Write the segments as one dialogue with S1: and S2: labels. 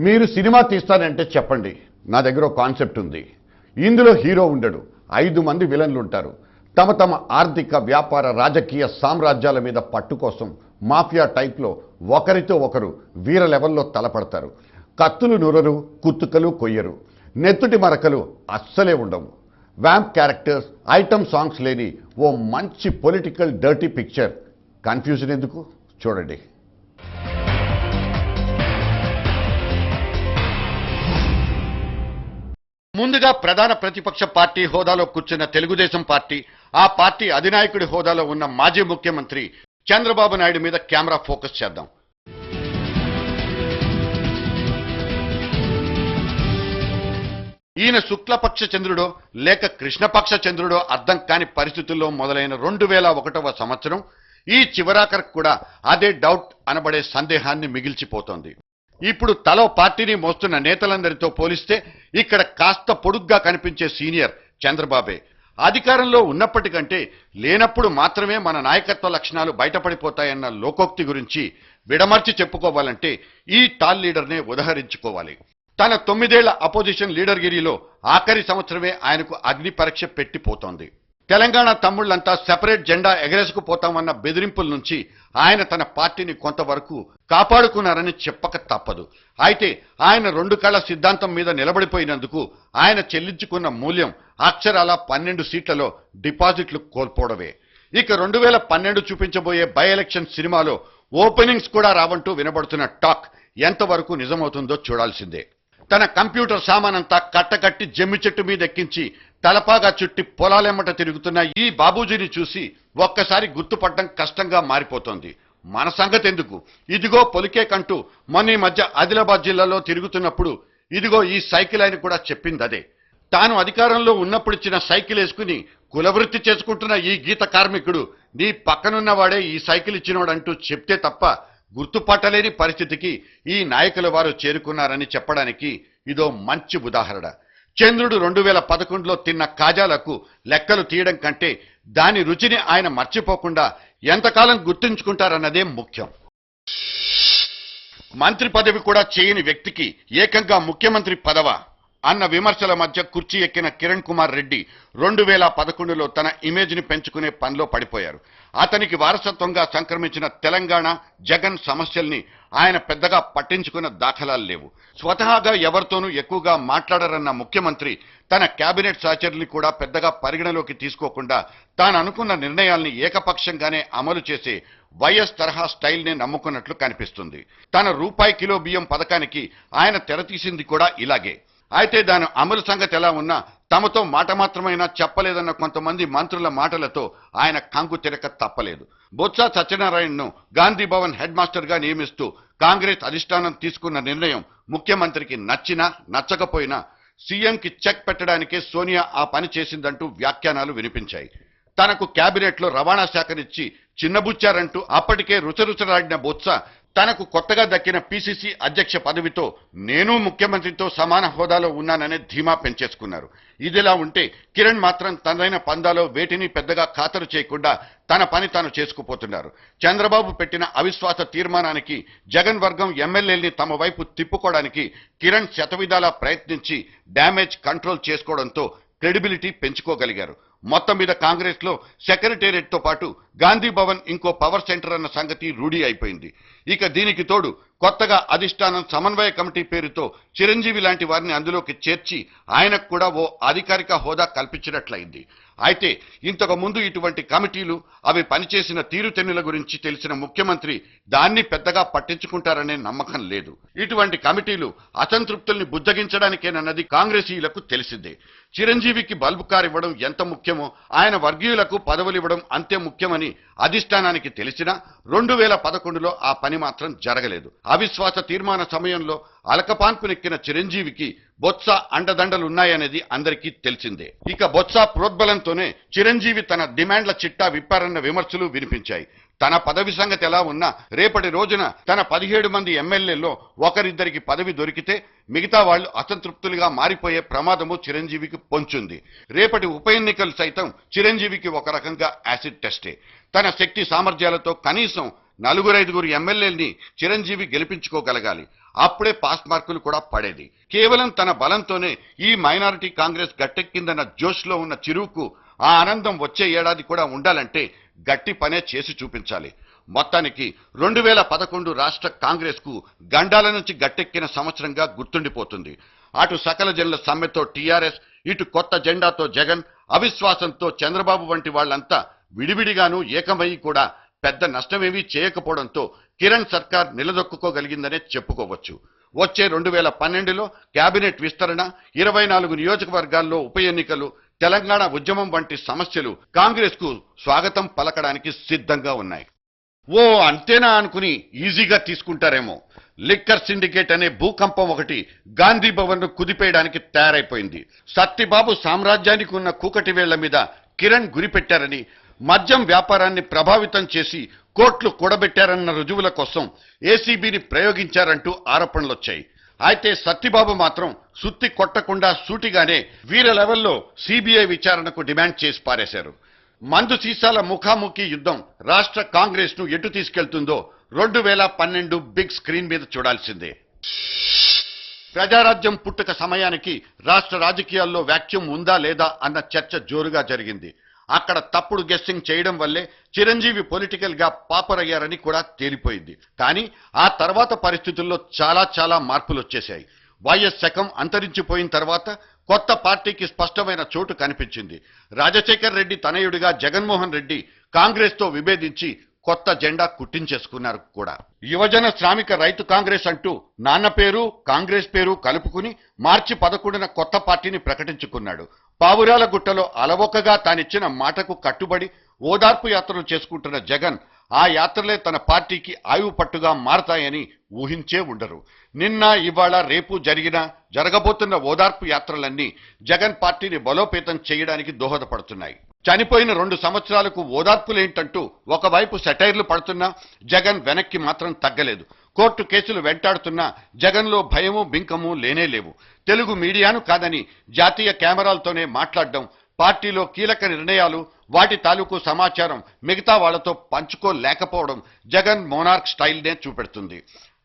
S1: మీరు సినిమా తీస్తానంటే చెప్పండి, నా దగ్గర ఒక కాన్సెప్ట్ ఉంది. ఇందులో హీరో ఉండడు, 5 మంది విలన్లు ఉంటారు. తమ తమ ఆర్థిక వ్యాపార రాజకీయ సామ్రాజ్యాల మీద పట్టు కోసం మాఫియా టైప్లో ఒకరితో ఒకరు వీర లెవెల్లో తలపడతారు. కత్తులు నూరరు, కుత్తుకలు కొయ్యరు, నెత్తుటి మరకలు అస్సలే ఉండవు. వ్యాంప్ క్యారెక్టర్స్, ఐటమ్ సాంగ్స్ లేని ఓ మంచి పొలిటికల్ డర్టీ పిక్చర్. కన్ఫ్యూజన్ ఎందుకు, చూడండి. ముందుగా ప్రధాన ప్రతిపక్ష పార్టీ హోదాలో కూర్చున్న తెలుగుదేశం పార్టీ, ఆ పార్టీ అధినాయకుడి హోదాలో ఉన్న మాజీ ముఖ్యమంత్రి చంద్రబాబు నాయుడు మీద కెమెరా ఫోకస్ చేద్దాం. ఈయన శుక్లపక్ష చంద్రుడో లేక కృష్ణపక్ష చంద్రుడో అర్థం కాని పరిస్థితుల్లో మొదలైన 2001వ సంవత్సరం ఈ చివరాఖరికి కూడా అదే డౌట్ అనబడే సందేహాన్ని మిగిల్చిపోతోంది. ఇప్పుడు తలో పార్టీని మోస్తున్న నేతలందరితో పోలిస్తే ఇక్కడ కాస్త పొడుగ్గా కనిపించే సీనియర్ చంద్రబాబే. అధికారంలో ఉన్నప్పటికంటే లేనప్పుడు మాత్రమే మన నాయకత్వ లక్షణాలు బయటపడిపోతాయన్న లోకోక్తి గురించి విడమర్చి చెప్పుకోవాలంటే ఈ టాల్ లీడర్నే ఉదహరించుకోవాలి. తన 9 ఏళ్ల అపోజిషన్ లీడర్గిరిలో ఆఖరి సంవత్సరమే ఆయనకు అగ్ని పరీక్ష పెట్టిపోతోంది. తెలంగాణ తమ్ముళ్లంతా సెపరేట్ జెండా ఎగరేసుకుపోతామన్న బెదిరింపుల నుంచి ఆయన తన పార్టీని కొంతవరకు కాపాడుకున్నారని చెప్పక తప్పదు. అయితే ఆయన 2 కళ్ల సిద్ధాంతం మీద నిలబడిపోయినందుకు ఆయన చెల్లించుకున్న మూల్యం అక్షరాల 12 సీట్లలో డిపాజిట్లు కోల్పోవడమే. ఇక 2012 చూపించబోయే బై ఎలక్షన్ సినిమాలో ఓపెనింగ్స్ కూడా రావంటూ వినబడుతున్న టాక్ ఎంతవరకు నిజమవుతుందో చూడాల్సిందే. తన కంప్యూటర్ సామానంతా కట్టకట్టి జమ్మి చెట్టు మీద ఎక్కించి తలపాగా చుట్టి పొలాలెమ్మట తిరుగుతున్న ఈ బాబూజీని చూసి ఒక్కసారి గుర్తుపట్టడం కష్టంగా మారిపోతోంది. మన సంగతి ఎందుకు, ఇదిగో పొలికే కంటూ మొన్న ఈ మధ్య ఆదిలాబాద్ జిల్లాలో తిరుగుతున్నప్పుడు ఇదిగో ఈ సైకిల్ అని కూడా చెప్పింది అదే. తాను అధికారంలో ఉన్నప్పుడు ఇచ్చిన సైకిల్ వేసుకుని కులవృత్తి చేసుకుంటున్న ఈ గీత కార్మికుడు నీ పక్కనున్న వాడే ఈ సైకిల్ ఇచ్చినోడంటూ చెప్తే తప్ప గుర్తుపట్టలేని పరిస్థితికి ఈ నాయకుల వారు చేరుకున్నారని చెప్పడానికి ఇదో మంచి ఉదాహరణ. చంద్రుడు 2011లో తిన్న కాజాలకు లెక్కలు తీయడం కంటే దాని రుచిని ఆయన మర్చిపోకుండా ఎంతకాలం గుర్తుంచుకుంటారన్నదే ముఖ్యం. మంత్రి పదవి కూడా చేయని వ్యక్తికి ఏకంగా ముఖ్యమంత్రి పదవా అన్న విమర్శల మధ్య కుర్చీ ఎక్కిన కిరణ్ కుమార్ రెడ్డి 2011లో తన ఇమేజ్ ని పెంచుకునే పనిలో పడిపోయారు. అతనికి వారసత్వంగా సంక్రమించిన తెలంగాణ జగన్ సమస్యల్ని ఆయన పెద్దగా పట్టించుకున్న దాఖలాలు లేవు. స్వతహాగా ఎవరితోనూ ఎక్కువగా మాట్లాడరన్న ముఖ్యమంత్రి తన కేబినెట్ సహచరుల్ని కూడా పెద్దగా పరిగణలోకి తీసుకోకుండా తాను అనుకున్న నిర్ణయాల్ని ఏకపక్షంగానే అమలు చేసే వైఎస్ తరహా స్టైల్నే నమ్ముకున్నట్లు కనిపిస్తుంది. తన రూపాయి కిలో బియ్యం పథకానికి ఆయన తెరతీసింది కూడా ఇలాగే. అయితే దాని అమలు సంగతి ఎలా ఉన్నా తమతో మాట మాత్రమైనా చెప్పలేదన్న కొంతమంది మంత్రుల మాటలతో ఆయన కంగు తిరక తప్పలేదు. బొత్స సత్యనారాయణను గాంధీ భవన్ హెడ్ మాస్టర్ గా నియమిస్తూ కాంగ్రెస్ అధిష్టానం తీసుకున్న నిర్ణయం ముఖ్యమంత్రికి నచ్చినా నచ్చకపోయినా సీఎంకి చెక్ పెట్టడానికే సోనియా ఆ పని చేసిందంటూ వ్యాఖ్యానాలు వినిపించాయి. తనకు కేబినెట్ లో రవాణా శాఖనిచ్చి చిన్నబుచ్చారంటూ అప్పటికే రుచరుచలాడిన బొత్స తనకు కొత్తగా దక్కిన పిసిసి అధ్యక్ష పదవితో నేను ముఖ్యమంత్రితో సమాన హోదాలో ఉన్నాననే ధీమా పెంచేసుకున్నారు. ఇదిలా ఉంటే కిరణ్ మాత్రం తనదైన పందాలో వేటిని పెద్దగా ఖాతరు చేయకుండా తన పని తాను చేసుకుపోతున్నారు. చంద్రబాబు పెట్టిన అవిశ్వాస తీర్మానానికి జగన్ వర్గం ఎమ్మెల్యేల్ని తమ వైపు తిప్పుకోవడానికి కిరణ్ శతవిధాలా ప్రయత్నించి డ్యామేజ్ కంట్రోల్ చేసుకోవడంతో క్రెడిబిలిటీ పెంచుకోగలిగారు. మొత్తం మీద కాంగ్రెస్ లో సెక్రటేరియట్ తో పాటు గాంధీ భవన్ ఇంకో పవర్ సెంటర్ అన్న సంగతి రూఢీ అయిపోయింది. ఇక దీనికి తోడు కొత్తగా అధిష్టానం సమన్వయ కమిటీ పేరుతో చిరంజీవి లాంటి వారిని అందులోకి చేర్చి ఆయనకు కూడా ఓ అధికారిక హోదా కల్పించినట్లయింది. అయితే ఇంతకు ముందు ఇటువంటి కమిటీలు అవి పనిచేసిన తీరుతెన్నుల గురించి తెలిసిన ముఖ్యమంత్రి దాన్ని పెద్దగా పట్టించుకుంటారనే నమ్మకం లేదు. ఇటువంటి కమిటీలు అసంతృప్తుల్ని బుజ్జగించడానికేనన్నది కాంగ్రెసీయులకు తెలిసిందే. చిరంజీవికి బల్బు కారు ఇవ్వడం ఎంత ముఖ్యమో ఆయన వర్గీయులకు పదవులు ఇవ్వడం అంతే ముఖ్యమని అధిష్టానానికి తెలిసినా 2011లో ఆ పని మాత్రం జరగలేదు. అవిశ్వాస తీర్మాన సమయంలో అలకపాన్పునెక్కిన చిరంజీవికి బొత్స అండదండలున్నాయనేది అందరికీ తెలిసిందే. ఇక బొత్స ప్రోద్బలంతోనే చిరంజీవి తన డిమాండ్ల చిట్టా విప్పారన్న విమర్శలు వినిపించాయి. తన పదవి సంగతి ఎలా ఉన్నా రేపటి రోజున తన 17 మంది ఎమ్మెల్యేల్లో ఒకరిద్దరికి పదవి దొరికితే మిగతా వాళ్లు అసంతృప్తులుగా మారిపోయే ప్రమాదము చిరంజీవికి పొంచుంది. రేపటి ఉప ఎన్నికలు సైతం చిరంజీవికి ఒక రకంగా యాసిడ్ టెస్టే. తన శక్తి సామర్థ్యాలతో కనీసం 4-5 ఎమ్మెల్యేల్ని చిరంజీవి గెలిపించుకోగలగాలి. అప్పుడే పాస్ మార్కులు కూడా పడేది. కేవలం తన బలంతోనే ఈ మైనారిటీ కాంగ్రెస్ గట్టెక్కిందన్న జోష్లో ఉన్న చిరుకు ఆ ఆనందం వచ్చే ఏడాది కూడా ఉండాలంటే గట్టి పనే చేసి చూపించాలి. మొత్తానికి 2011 రాష్ట్ర కాంగ్రెస్ కు గండాల నుంచి గట్టెక్కిన సంవత్సరంగా గుర్తుండిపోతుంది. అటు సకల జనుల సమ్మెతో టీఆర్ఎస్, ఇటు కొత్త జెండాతో జగన్, అవిశ్వాసంతో చంద్రబాబు వంటి వాళ్లంతా విడివిడిగాను ఏకమయ్యి కూడా పెద్ద నష్టమేమీ చేయకపోవడంతో కిరణ్ సర్కార్ నిలదొక్కుకోగలిగిందనే చెప్పుకోవచ్చు. వచ్చే 2012లో కేబినెట్ విస్తరణ, 24 నియోజకవర్గాల్లో ఉప ఎన్నికలు, తెలంగాణ ఉద్యమం వంటి సమస్యలు కాంగ్రెస్ కు స్వాగతం పలకడానికి సిద్ధంగా ఉన్నాయి. ఓ అంతేనా అనుకుని ఈజీగా తీసుకుంటారేమో. లిక్కర్ సిండికేట్ అనే భూకంపం ఒకటి గాంధీ భవన్ ను కుదిపేయడానికి తయారైపోయింది. సత్తిబాబు సామ్రాజ్యానికి ఉన్న కూకటి వేళ్ల మీద కిరణ్ గురిపెట్టారని, మద్యం వ్యాపారాన్ని ప్రభావితం చేసి కోట్లు కూడబెట్టారన్న రుజువుల కోసం ఏసీబీని ప్రయోగించారంటూ ఆరోపణలొచ్చాయి. అయితే సత్తిబాబు మాత్రం సుత్తి కొట్టకుండా సూటిగానే వీర లెవెల్లో సిబిఐ విచారణకు డిమాండ్ చేసి పారేశారు. మందు సీసాల ముఖాముఖి యుద్ధం రాష్ట్ర కాంగ్రెస్ ను ఎటు తీసుకెళ్తుందో 2012 బిగ్ స్క్రీన్ మీద చూడాల్సిందే. ప్రజారాజ్యం పుట్టుక సమయానికి రాష్ట్ర రాజకీయాల్లో వ్యాక్యూమ్ ఉందా లేదా అన్న చర్చ జోరుగా జరిగింది. అక్కడ తప్పుడు గెస్సింగ్ చేయడం వల్లే చిరంజీవి పొలిటికల్ గా పాపరయ్యారని కూడా తేలిపోయింది. కానీ ఆ తర్వాత పరిస్థితుల్లో చాలా మార్పులు వచ్చేశాయి. వైఎస్ శకం అంతరించిపోయిన తర్వాత కొత్త పార్టీకి స్పష్టమైన చోటు కనిపించింది. రాజశేఖర్ రెడ్డి తనయుడిగా జగన్మోహన్ రెడ్డి కాంగ్రెస్ తో విభేదించి కొత్త జెండా కుట్టించేసుకున్నారు కూడా. యువజన శ్రామిక రైతు కాంగ్రెస్ అంటూ నాన్న పేరు కాంగ్రెస్ పేరు కలుపుకుని మార్చి 11న కొత్త పార్టీని ప్రకటించుకున్నాడు. పావురాల గుట్టలో అలవోకగా తానిచ్చిన మాటకు కట్టుబడి ఓదార్పు యాత్రలు చేసుకుంటున్న జగన్ ఆ యాత్రలే తన పార్టీకి ఆయువు పట్టుగా మారతాయని ఊహించే ఉండరు. నిన్న ఇవాళ రేపు జరగబోతున్న ఓదార్పు యాత్రలన్నీ జగన్ పార్టీని బలోపేతం చేయడానికి దోహదపడుతున్నాయి. చనిపోయిన 2 సంవత్సరాలకు ఓదార్పులేంటంటూ ఒకవైపు సెటైర్లు పడుతున్నా జగన్ వెనక్కి మాత్రం తగ్గలేదు. కోర్టు కేసులు వెంటాడుతున్నా జగన్లో భయము బింకము లేనేలేవు. తెలుగు మీడియాను కాదని జాతీయ కెమెరాలతోనే మాట్లాడడం, పార్టీలో కీలక నిర్ణయాలు, వాటి తాలూకు సమాచారం మిగతా వాళ్లతో పంచుకోలేకపోవడం జగన్ మోనార్క్ స్టైల్నే చూపెడుతుంది.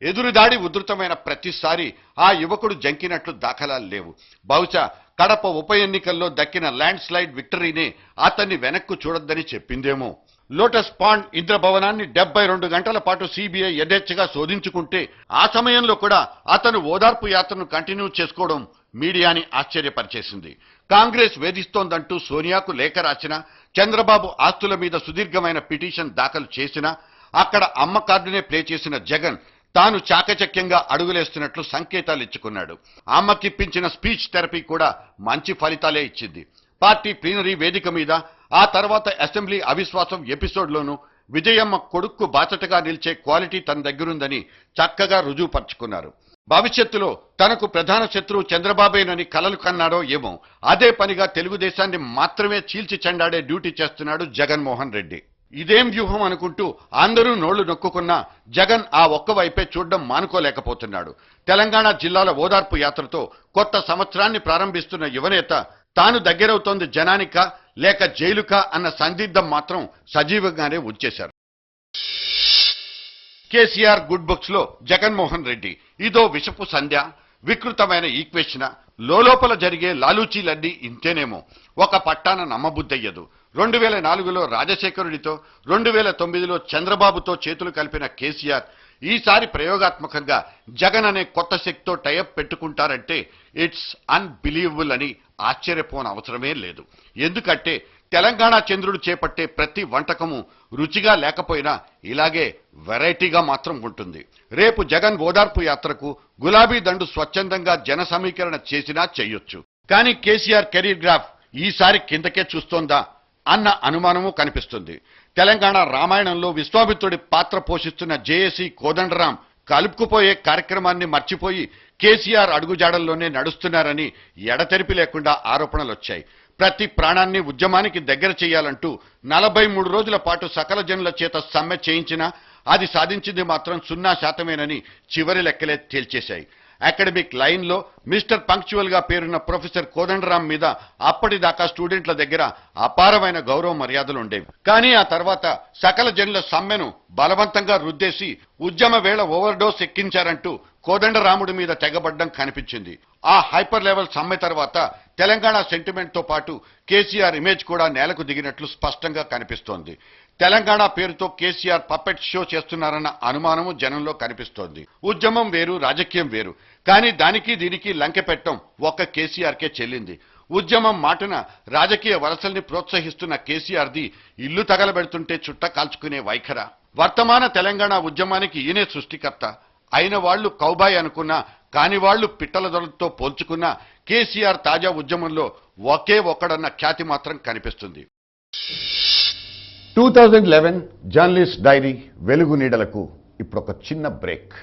S1: ఎదురుదాడి ఉధృతమైన ప్రతిసారి ఆ యువకుడు జంకినట్లు దాఖలాలు లేవు. బహుశా కడప ఉప ఎన్నికల్లో దక్కిన ల్యాండ్ స్లైడ్ విక్టరీనే అతన్ని వెనక్కు చూడొద్దని చెప్పిందేమో. లోటస్ పాండ్ ఇంద్రభవనాన్ని 72 గంటల పాటు సిబిఐ యథేచ్ఛగా శోధించుకుంటే ఆ సమయంలో కూడా అతను ఓదార్పు యాత్రను కంటిన్యూ చేసుకోవడం మీడియాని ఆశ్చర్యపరిచేసింది. కాంగ్రెస్ వేధిస్తోందంటూ సోనియాకు లేఖ రాసినా, చంద్రబాబు ఆస్తుల మీద సుదీర్ఘమైన పిటిషన్ దాఖలు చేసినా, అక్కడ అమ్మ కార్డునే ప్లే చేసిన జగన్ తాను చాకచక్యంగా అడుగులేస్తున్నట్లు సంకేతాలు ఇచ్చుకున్నాడు. అమ్మకిప్పించిన స్పీచ్ థెరపీ కూడా మంచి ఫలితాలే ఇచ్చింది. పార్టీ ప్లీనరీ వేదిక మీద, ఆ తర్వాత అసెంబ్లీ అవిశ్వాసం ఎపిసోడ్లోనూ విజయమ్మ కొడుక్కు బాసటగా నిలిచే క్వాలిటీ తన దగ్గరుందని చక్కగా రుజువుపరుచుకున్నారు. భవిష్యత్తులో తనకు ప్రధాన శత్రువు చంద్రబాబేనని కలలు కన్నాడో ఏమో, అదే పనిగా తెలుగుదేశాన్ని మాత్రమే చీల్చి చెండాడే డ్యూటీ చేస్తున్నాడు జగన్మోహన్ రెడ్డి. ఇదేం వ్యూహం అనుకుంటూ అందరూ నోళ్లు నొక్కుకున్నా జగన్ ఆ ఒక్క వైపే చూడడం మానుకోలేకపోతున్నాడు. తెలంగాణ జిల్లాల ఓదార్పు యాత్రతో కొత్త సంవత్సరాన్ని ప్రారంభిస్తున్న యువనేత తాను దగ్గరవుతోంది జనానికా లేక జైలుకా అన్న సందిగ్ధం మాత్రం సజీవంగానే ఉంచేశారు. కేసీఆర్ గుడ్ బుక్స్ లో జగన్మోహన్ రెడ్డి ఇదో విషపు సంధ్య, వికృతమైన ఈక్వేషన్. లోపల జరిగే లాలూచీలన్నీ ఇంతేనేమో. ఒక పట్టాన నమ్మబుద్దయ్యదు. 2004లో రాజశేఖరుడితో, 2009లో చంద్రబాబుతో చేతులు కలిపిన కేసీఆర్ ఈసారి ప్రయోగాత్మకంగా జగన్ అనే కొత్త శక్తితో టైఅప్ పెట్టుకుంటారంటే ఇట్స్ అన్బిలీవబుల్ అని ఆశ్చర్యపోనవసరమే లేదు. ఎందుకంటే తెలంగాణ చంద్రుడు చేపట్టే ప్రతి వంటకము రుచిగా లేకపోయినా ఇలాగే వెరైటీగా మాత్రం ఉంటుంది. రేపు జగన్ ఓదార్పు యాత్రకు గులాబీ దండు స్వచ్ఛందంగా జన సమీకరణ చేసినా చెయ్యొచ్చు. కానీ కేసీఆర్ కెరీర్ గ్రాఫ్ ఈసారి కిందకే చూస్తోందా అన్న అనుమానము కనిపిస్తుంది. తెలంగాణ రామాయణంలో విశ్వామిత్రుడి పాత్ర పోషిస్తున్న జేఏసీ కోదండరాం కలుపుకుపోయే కార్యక్రమాన్ని మర్చిపోయి కేసీఆర్ అడుగుజాడల్లోనే నడుస్తున్నారని ఎడతెరిపి లేకుండా ఆరోపణలొచ్చాయి. ప్రతి ప్రాణాన్ని ఉద్యమానికి దగ్గర చేయాలంటూ 43 రోజుల పాటు సకల జనుల చేత సమ్మె చేయించినా అది సాధించింది మాత్రం 0% చివరి లెక్కలే తేల్చేశాయి. అకాడమిక్ లైన్ లో మిస్టర్ పంక్చువల్ గా పేరున్న ప్రొఫెసర్ కోదండరాం మీద అప్పటిదాకా స్టూడెంట్ల దగ్గర అపారమైన గౌరవ మర్యాదలు ఉండేవి. కానీ ఆ తర్వాత సకల జనుల సమ్మెను బలవంతంగా రుద్దేసి ఉద్యమ వేళ ఓవర్డోస్ ఎక్కించారంటూ కోదండరాముడి మీద తెగబడ్డం కనిపించింది. ఆ హైపర్ లెవెల్ సమ్మె తర్వాత తెలంగాణ సెంటిమెంట్ తో పాటు కేసీఆర్ ఇమేజ్ కూడా నేలకు దిగినట్లు స్పష్టంగా కనిపిస్తోంది. తెలంగాణ పేరుతో కేసీఆర్ పప్పెట్ షో చేస్తున్నారన్న అనుమానము జనంలో కనిపిస్తోంది. ఉద్యమం వేరు, రాజకీయం వేరు. కానీ దానికి దీనికి లంకె పెట్టడం ఒక్క కేసీఆర్కే చెల్లింది. ఉద్యమం మాటున రాజకీయ వలసల్ని ప్రోత్సహిస్తున్న కేసీఆర్ది ఇల్లు తగలబెడుతుంటే చుట్ట కాల్చుకునే వైఖర. వర్తమాన తెలంగాణ ఉద్యమానికి ఈయనే సృష్టికర్త. అయిన వాళ్లు కౌబాయ్ అనుకున్నా, కాని వాళ్లు పిట్టల దొరలతో పోల్చుకున్నా కేసీఆర్ తాజా ఉద్యమంలో ఒకే ఒక్కడన్న ఖ్యాతి మాత్రం కనిపిస్తుంది. 2011 జర్నలిస్ట్ డైరీ వెలుగు నీడలకు ఇప్పుడు ఒక చిన్న బ్రేక్.